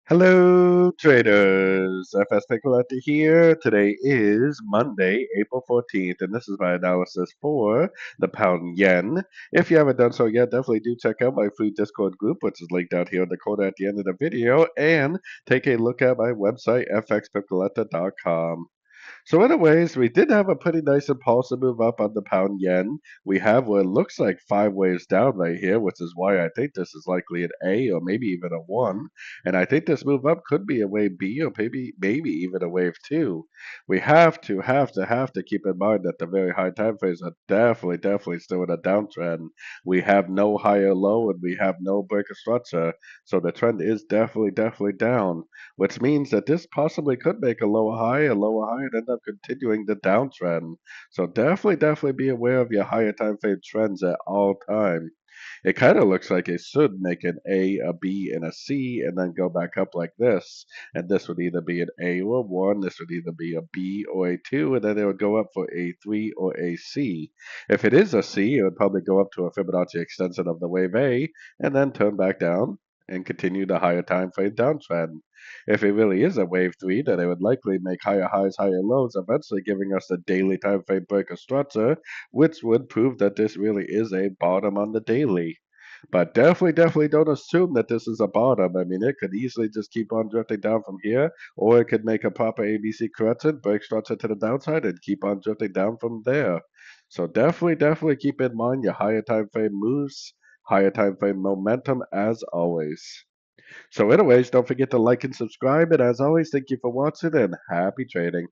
Hello, traders. FX Pip Collector here. Today is Monday, April 14th, and this is my analysis for the pound yen. If you haven't done so yet, definitely do check out my free Discord group, which is linked out here in the corner at the end of the video, and take a look at my website, fxpipcollector.com. So anyways, we did have a pretty nice impulsive move up on the pound yen. We have what looks like five waves down right here, which is why I think this is likely an A or maybe even a 1. And I think this move up could be a wave B or maybe even a wave 2. We have to keep in mind that the very high time frames are definitely still in a downtrend. We have no higher low and we have no break of structure. So the trend is definitely down, which means that this possibly could make a lower high, and end up continuing the downtrend. So definitely be aware of your higher time frame trends at all time. It kind of looks like it should make an A, a B, and a C, and then go back up like this. And this would either be an A or a 1, this would either be a B or a 2, and then it would go up for a 3 or a C. If it is a C, it would probably go up to a Fibonacci extension of the wave A, and then turn back down and continue the higher time frame downtrend. If it really is a wave 3, then it would likely make higher highs, higher lows, eventually giving us the daily time frame break of structure, which would prove that this really is a bottom on the daily. But definitely don't assume that this is a bottom. I mean, it could easily just keep on drifting down from here, or it could make a proper ABC correction, break structure to the downside, and keep on drifting down from there. So definitely keep in mind your higher time frame moves, higher time frame momentum as always. So anyways, don't forget to like and subscribe, and as always, thank you for watching and happy trading.